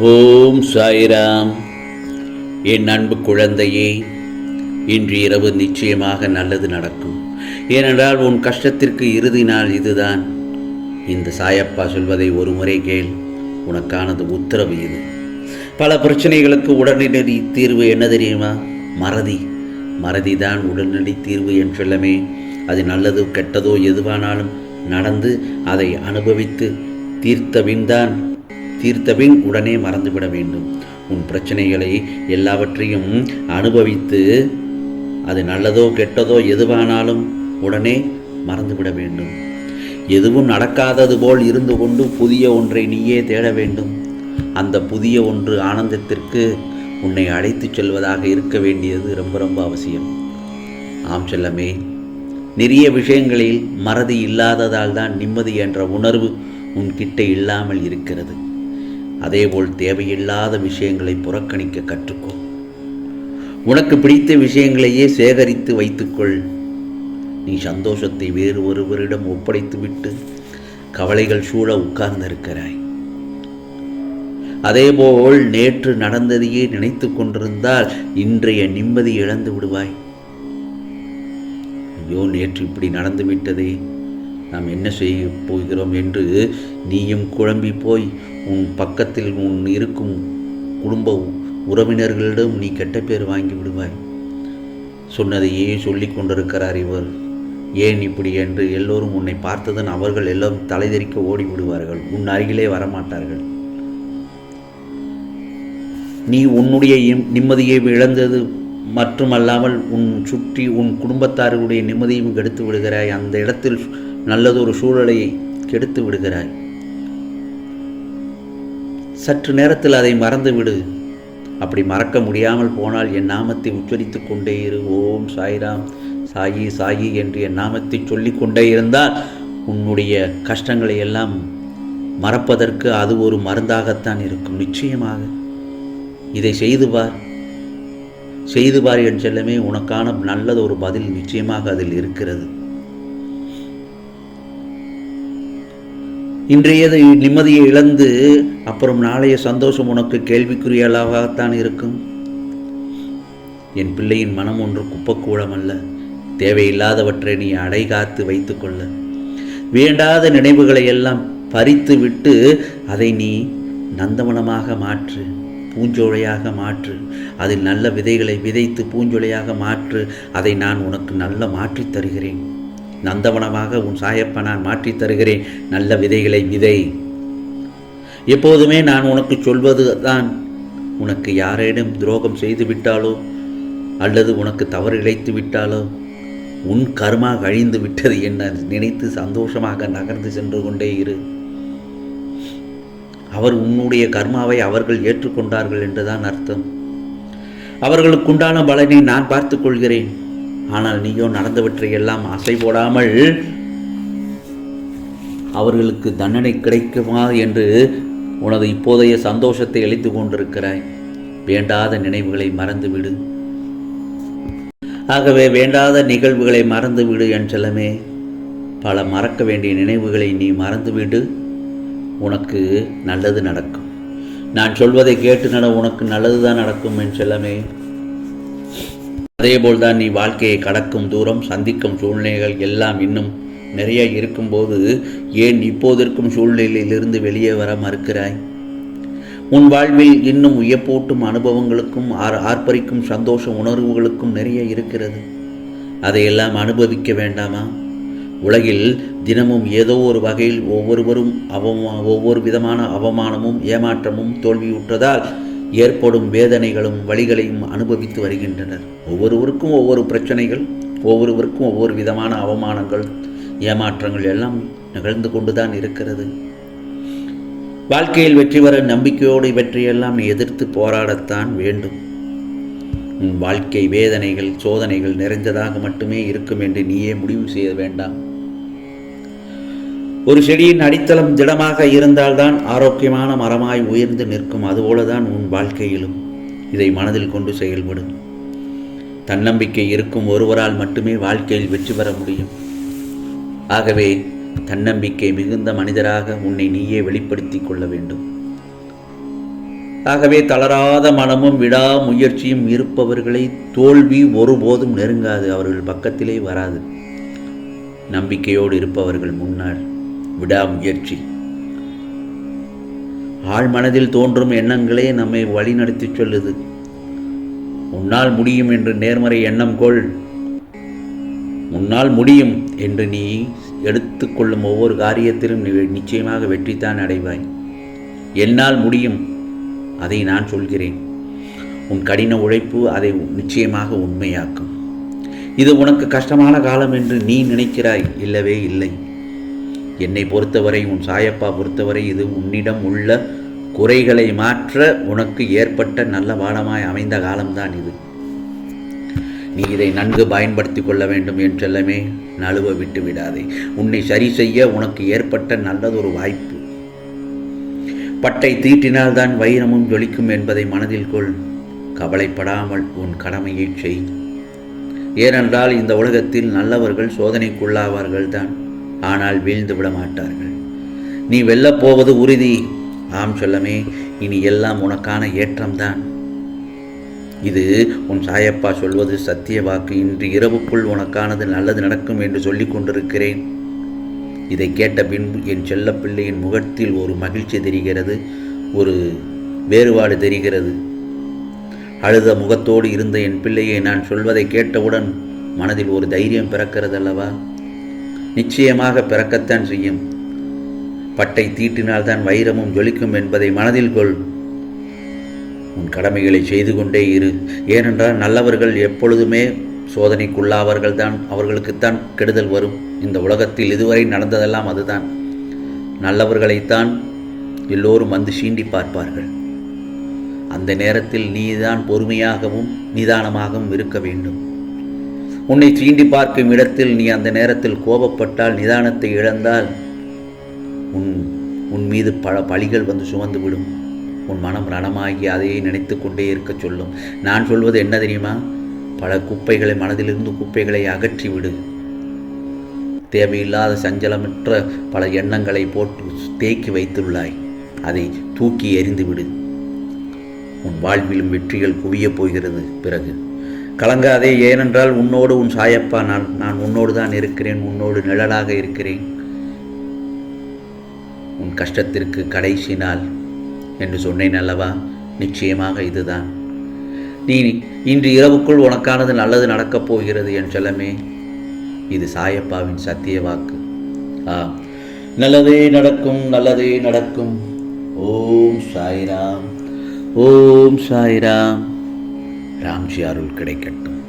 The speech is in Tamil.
ஓம் சாய்ராம். என் அன்பு குழந்தையே, இன்று இரவு நிச்சயமாக நல்லது நடக்கும். ஏனென்றால் உன் கஷ்டத்திற்கு இறுதி நாள் இதுதான். இந்த சாயப்பா சொல்வதை ஒரு முறை கேள், உனக்கானது உத்தரவு இது. பல பிரச்சனைகளுக்கு உடனடி தீர்வு என்ன தெரியுமா? மறதிதான் உடனடி தீர்வு என் செல்லமே. அது நல்லதோ கெட்டதோ எதுவானாலும் நடந்து அதை அனுபவித்து தீர்த்தபின் உடனே மறந்துவிட வேண்டும். உன் பிரச்சனைகளை எல்லாவற்றையும் அனுபவித்து அது நல்லதோ கெட்டதோ எதுவானாலும் உடனே மறந்துவிட வேண்டும். எதுவும் நடக்காதது போல் இருந்து கொண்டு புதிய ஒன்றை நீயே தேட வேண்டும். அந்த புதிய ஒன்று ஆனந்தத்திற்கு உன்னை அழைத்துச் செல்வதாக இருக்க வேண்டியது ரொம்ப ரொம்ப அவசியம். ஆம் செல்லமே, நிறைய விஷயங்களில் மறதி இல்லாததால் தான் நிம்மதி என்ற உணர்வு உன்கிட்ட இல்லாமல் இருக்கிறது. அதேபோல் தேவையில்லாத விஷயங்களை புறக்கணிக்க கற்றுக்கோ. உனக்கு பிடித்த விஷயங்களையே சேகரித்து வைத்துக்கொள். நீ சந்தோஷத்தை வேறு ஒருவரிடம் ஒப்படைத்துவிட்டு கவலைகள் சூழ உட்கார்ந்திருக்கிறாய். அதேபோல் நேற்று நடந்ததையே நினைத்து கொண்டிருந்தால் இன்றைய நிம்மதி இழந்து விடுவாய். ஐயோ, நேற்று இப்படி நடந்து விட்டதே, நாம் என்ன செய்ய போகிறோம் என்று நீயும் குழம்பி போய் உன் பக்கத்தில் உன் இருக்கும் குடும்ப உறவினர்களிடம் நீ கெட்ட பேர் வாங்கி விடுவாய். சொன்னதையே சொல்லி கொண்டிருக்கிறார் இவர், ஏன் இப்படி என்று எல்லோரும் உன்னை பார்த்ததும் அவர்கள் எல்லாம் தலைதெறிக்க ஓடி விடுவார்கள். உன் அருகிலே வரமாட்டார்கள். நீ உன்னுடைய நிம்மதியை இழந்தது மட்டுமல்லாமல் உன் சுற்றி உன் குடும்பத்தார்களுடைய நிம்மதியும் கெடுத்து விடுகிறாய். அந்த இடத்தில் நல்லதொரு சூழலை கெடுத்து விடுகிறாய். சற்று நேரத்தில் அதை மறந்து விடு. அப்படி மறக்க முடியாமல் போனால் என் நாமத்தை உச்சரித்து கொண்டே இரு. ஓம் சாய்ராம், சாயி சாயி என்று என் நாமத்தை சொல்லிக் கொண்டே இருந்தால் உன்னுடைய கஷ்டங்களை எல்லாம் மறப்பதற்கு அது ஒரு மருந்தாகத்தான் இருக்கும். நிச்சயமாக இதை செய்து பார் என் செல்லமே. உனக்கான நல்லது ஒரு பதில் நிச்சயமாக அதில் இருக்கிறது. இன்றைய நிம்மதியை இழந்து அப்புறம் நாளைய சந்தோஷம் உனக்கு கேள்விக்குறியலாகத்தான் இருக்கும். என் பிள்ளையின் மனம் ஒன்று குப்பக்கூடம் அல்ல. தேவையில்லாதவற்றை நீ அடை காத்து வைத்துக்கொள்ள. வேண்டாத நினைவுகளை எல்லாம் பறித்து விட்டு அதை நீ நந்தவனமாக மாற்று, பூஞ்சோலையாக மாற்று. அதில் நல்ல விதைகளை விதைத்து பூஞ்சோலையாக மாற்று. அதை நான் உனக்கு நல்ல மாற்றித் தருகிறேன். நந்தவனமாக உன் சாயப்பா நான் மாற்றித் தருகிறேன். நல்ல விதைகளை விதை. எப்போதுமே நான் உனக்கு சொல்வது தான், உனக்கு யாரேனும் துரோகம் செய்து விட்டாலோ அல்லது உனக்கு தவறு இழைத்து விட்டாலோ உன் கர்மா கழிந்து விட்டது என்ன நினைத்து சந்தோஷமாக நகர்ந்து சென்று கொண்டே இரு. உன்னுடைய கர்மாவை அவர்கள் ஏற்றுக்கொண்டார்கள் என்றுதான் அர்த்தம். அவர்களுக்குண்டான பலனை நான் பார்த்துக் கொள்கிறேன். ஆனால் நீயோ நடந்தவற்றை எல்லாம் அசை போடாமல் அவர்களுக்கு தண்டனை கிடைக்குமா என்று உனது இப்போதைய சந்தோஷத்தை அளித்து கொண்டிருக்கிறாய். வேண்டாத நினைவுகளை மறந்துவிடு. ஆகவே வேண்டாத நிகழ்வுகளை மறந்துவிடு என் செல்லமே. பல மறக்க வேண்டிய நினைவுகளை நீ மறந்துவிடு. உனக்கு நல்லது நடக்கும். நான் சொல்வதை கேட்டு நட, உனக்கு நல்லதுதான் நடக்கும் என் செல்லமே. அதேபோல்தான் நீ வாழ்க்கையை கடக்கும் தூரம், சந்திக்கும் சூழ்நிலைகள் எல்லாம் இன்னும் நிறைய இருக்கும்போது ஏன் இப்போதிருக்கும் சூழ்நிலையிலிருந்து வெளியே வர மறுக்கிறாய்? உன் வாழ்வில் இன்னும் வியப்பூட்டும் அனுபவங்களுக்கும் ஆர்ப்பரிக்கும் சந்தோஷ உணர்வுகளுக்கும் நிறைய இருக்கிறது. அதையெல்லாம் அனுபவிக்க வேண்டாமா? உலகில் தினமும் ஏதோ ஒரு வகையில் ஒவ்வொரு விதமான அவமானமும் ஏமாற்றமும் தோல்வியுற்றதால் ஏற்படும் வேதனைகளும் வலிகளையும் அனுபவித்து வருகின்றனர். ஒவ்வொருவருக்கும் ஒவ்வொரு பிரச்சனைகள், ஒவ்வொருவருக்கும் ஒவ்வொரு விதமான அவமானங்கள் ஏமாற்றங்கள் எல்லாம் நிகழ்ந்து கொண்டுதான் இருக்கிறது. வாழ்க்கையில் வெற்றி வர நம்பிக்கையோடு இவற்றையெல்லாம் எதிர்த்து போராடத்தான் வேண்டும். உன் வாழ்க்கை வேதனைகள் சோதனைகள் நிறைந்ததாக மட்டுமே இருக்கும் என்று நீயே முடிவு செய்ய வேண்டாம். ஒரு செடியின் அடித்தளம் திடமாக இருந்தால்தான் ஆரோக்கியமான மரமாய் உயர்ந்து நிற்கும். அதுபோலதான் உன் வாழ்க்கையிலும். இதை மனதில் கொண்டு செயல்படும். தன்னம்பிக்கை இருக்கும் ஒருவரால் மட்டுமே வாழ்க்கையில் வெற்றி பெற முடியும். ஆகவே தன்னம்பிக்கை மிகுந்த மனிதராக உன்னை நீயே வெளிப்படுத்தி கொள்ள வேண்டும். ஆகவே தளராத மனமும் விடாமுயற்சியும் இருப்பவர்களை தோல்வி ஒருபோதும் நெருங்காது, அவர்கள் பக்கத்திலே வராது. நம்பிக்கையோடு இருப்பவர்கள் முன்னால் விடாமுயற்சி. ஆழ் மனதில் தோன்றும் எண்ணங்களே நம்மை வழிநடத்தி சொல்லுது. உன்னால் முடியும் என்று நேர்மறை எண்ணம் கொள். உன்னால் முடியும் என்று நீ எடுத்துக்கொள்ளும் ஒவ்வொரு காரியத்திலும் நீ நிச்சயமாக வெற்றித்தான் அடைவாய். என்னால் முடியும், அதை நான் சொல்கிறேன். உன் கடின உழைப்பு அதை நிச்சயமாக உண்மையாக்கும். இது உனக்கு கஷ்டமான காலம் என்று நீ நினைக்கிறாய், இல்லவே இல்லை. என்னை பொறுத்தவரை, உன் சாயப்பா பொறுத்தவரை, இது உன்னிடம் உள்ள குறைகளை மாற்ற உனக்கு ஏற்பட்ட நல்ல பாடமாய் அமைந்த காலம்தான் இது. நீ இதை நன்கு பயன்படுத்தி கொள்ள வேண்டும். என் செல்லமே, நழுவ விட்டு விடாதே. உன்னை சரி செய்ய உனக்கு ஏற்பட்ட நல்லதொரு வாய்ப்பு. பட்டை தீட்டினால்தான் வைரமும் ஜொலிக்கும் என்பதை மனதில் கொள். கவலைப்படாமல் உன் கடமையை செய். ஏனென்றால் இந்த உலகத்தில் நல்லவர்கள் சோதனைக்குள்ளாவார்கள் தான், ஆனால் வீழ்ந்து விட மாட்டார்கள். நீ வெல்லப்போவது உறுதி. ஆம் செல்லமே, இனி எல்லாம் உனக்கான ஏற்றம்தான். இது உன் சாயப்பா சொல்வது சத்திய வாக்கு. இன்று இரவுக்குள் உனக்கானது நல்லது நடக்கும் என்று சொல்லிக் கொண்டிருக்கிறேன். இதை கேட்ட பின்பு என் செல்லப்பிள்ளையின் முகத்தில் ஒரு மகிழ்ச்சி தெரிகிறது, ஒரு வேறுபாடு தெரிகிறது. அழுத முகத்தோடு இருந்த என் பிள்ளையை நான் சொல்வதை கேட்டவுடன் மனதில் ஒரு தைரியம் பிறக்கிறதல்லவா? நிச்சயமாக பிறக்கத்தான் செய்யும். பட்டை தீட்டினால்தான் வைரமும் ஜொலிக்கும் என்பதை மனதில் கொள். உன் கடமைகளை செய்து கொண்டே இரு. ஏனென்றால் நல்லவர்கள் எப்பொழுதுமே சோதனைக்குள்ளாவர்கள் தான், அவர்களுக்குத்தான் கெடுதல் வரும். இந்த உலகத்தில் இதுவரை நடந்ததெல்லாம் அதுதான். நல்லவர்களைத்தான் எல்லோரும் வந்து சீண்டி பார்ப்பார்கள். அந்த நேரத்தில் நீதான் பொறுமையாகவும் நிதானமாகவும் இருக்க வேண்டும். உன்னை சீண்டி பார்க்கும் இடத்தில் நீ அந்த நேரத்தில் கோபப்பட்டால், நிதானத்தை இழந்தால் உன் மீது பல பழிகள் வந்து சுமந்து விடும். உன் மனம் ரணமாகி அதையே நினைத்து கொண்டே இருக்க சொல்லும். நான் சொல்வது என்ன தெரியுமா? பல குப்பைகளை, மனதிலிருந்து குப்பைகளை அகற்றிவிடு. தேவையில்லாத சஞ்சலமற்ற பல எண்ணங்களை போட்டு தேக்கி வைத்துள்ளாய், அதை தூக்கி எறிந்துவிடு. உன் வாழ்விலும் வெற்றிகள் குவியப் போகிறது. பிறகு கலங்காதே. ஏனென்றால் உன்னோடு உன் சாயப்பா நான் உன்னோடு தான் இருக்கிறேன், உன்னோடு நிழலாக இருக்கிறேன். உன் கஷ்டத்திற்கு கடைசி நாள் என்று சொன்னேன் அல்லவா? நிச்சயமாக இதுதான். நீ இன்று இரவுக்குள் உனக்கானது நல்லது நடக்கப் போகிறது என் செல்லமே. இது சாயப்பாவின் சத்திய வாக்கு. நல்லதே நடக்கும், நல்லதே நடக்கும். ஓம் சாய்ராம், ஓம் சாய்ராம். ராம்ஜி அருள் கிடைக்கட்டும்.